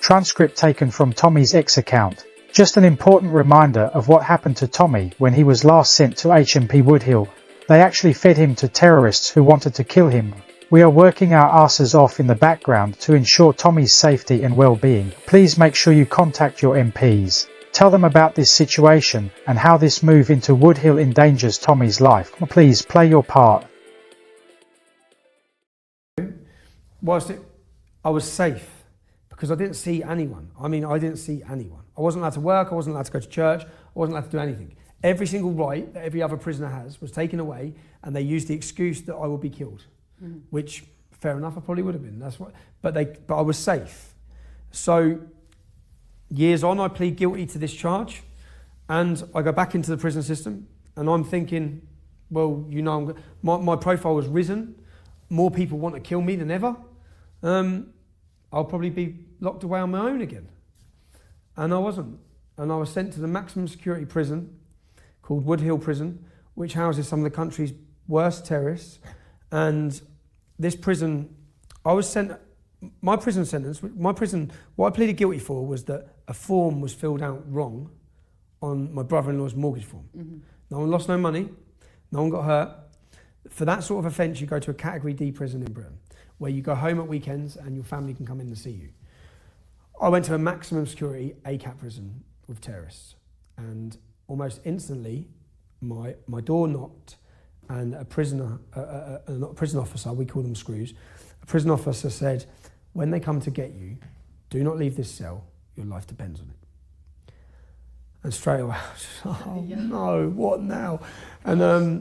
Transcript taken from Tommy's X account. Just an important reminder of what happened to Tommy when he was last sent to HMP Woodhill. They actually fed him to terrorists who wanted to kill him. We are working our asses off in the background to ensure Tommy's safety and well-being. Please make sure you contact your MPs. Tell them about this situation and how this move into Woodhill endangers Tommy's life. Please play your part. I was safe because I didn't see anyone. I didn't see anyone. I wasn't allowed to work, I wasn't allowed to go to church, I wasn't allowed to do anything. Every single right that every other prisoner has was taken away, and they used the excuse that I would be killed, which, fair enough, I probably would have been. But I was safe. So years on, I plead guilty to this charge, and I go back into the prison system, and I'm thinking, well, you know, my profile has risen. More people want to kill me than ever. I'll probably be locked away on my own again. And I wasn't. And I was sent to the maximum security prison called Woodhill Prison, which houses some of the country's worst terrorists. And this prison, I was sent, my prison sentence, what I pleaded guilty for was that a form was filled out wrong on my brother-in-law's mortgage form. No one lost no money, no one got hurt. For that sort of offence, you go to a Category D prison in Britain, where you go home at weekends and your family can come in and see you. I went to a maximum security ACAT prison with terrorists, and almost instantly my door knocked, and a prisoner, not a prison officer, we call them screws, a prison officer said, when they come to get you, do not leave this cell, your life depends on it. And straight away, I was just, oh no, what now? And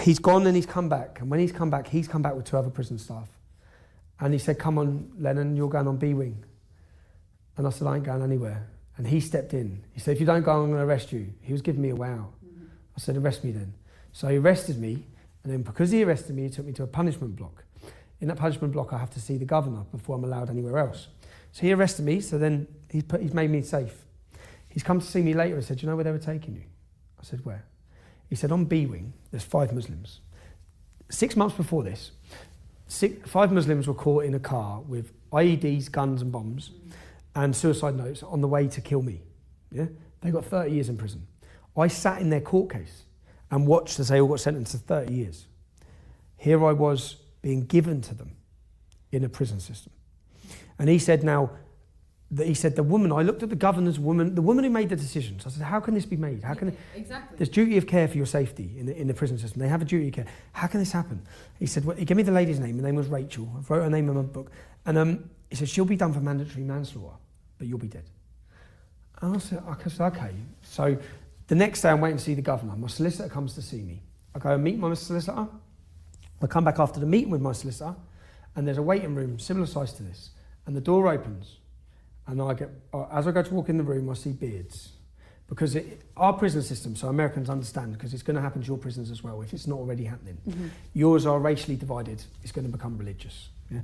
he's gone and he's come back. And when he's come back with 2 other prison staff. And he said, come on, Lennon, you're going on B wing. And I said, I ain't going anywhere. And he stepped in. He said, if you don't go, I'm going to arrest you. He was giving me a wow. I said, arrest me then. So he arrested me. And then because he arrested me, he took me to a punishment block. In that punishment block, I have to see the governor before I'm allowed anywhere else. So he arrested me. So then he's made me safe. He's come to see me later and said, do you know where they were taking you? I said, where? He said, on B wing, there's 5 Muslims. 6 months before this, 5 Muslims were caught in a car with IEDs, guns and bombs and suicide notes on the way to kill me. Yeah? They got 30 years in prison. I sat in their court case and watched as they all got sentenced to 30 years. Here I was being given to them in a prison system. And he said, the woman, I looked at the governor's woman, the woman who made the decisions. I said, how can this be made? How can Exactly. There's duty of care for your safety in the prison system. They have a duty of care. How can this happen? He said, well, he gave me the lady's name. Her name was Rachel. I wrote her name in my book. And he said, she'll be done for mandatory manslaughter, but you'll be dead. And I said, okay. So the next day I'm waiting to see the governor. My solicitor comes to see me. I go and meet my solicitor. I come back after the meeting with my solicitor, and there's a waiting room similar size to this. And the door opens. And as I go to walk in the room, I see beards. Because our prison system, so Americans understand, because it's going to happen to your prisons as well, if it's not already happening. Yours are racially divided, it's going to become religious. Yeah?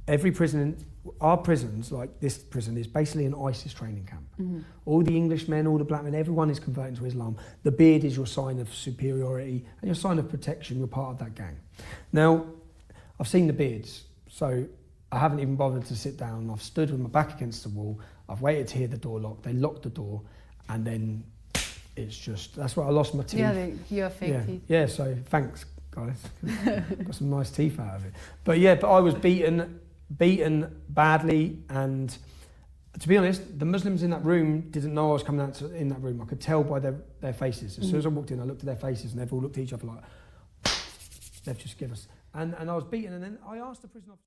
Every prison, our prisons, like this prison, is basically an ISIS training camp. All the English men, all the black men, everyone is converting to Islam. The beard is your sign of superiority and your sign of protection, you're part of that gang. Now, I've seen the beards, so I haven't even bothered to sit down. I've stood with my back against the wall. I've waited to hear the door lock. They locked the door, and then it's just, that's where I lost my teeth. Yeah, your fake teeth. Yeah, so thanks, guys. Got some nice teeth out of it. But yeah, I was beaten badly, and to be honest, the Muslims in that room didn't know I was coming out in that room. I could tell by their faces. As soon as I walked in, I looked at their faces, and they've all looked at each other like, they've just given us. And I was beaten, and then I asked the prison officer,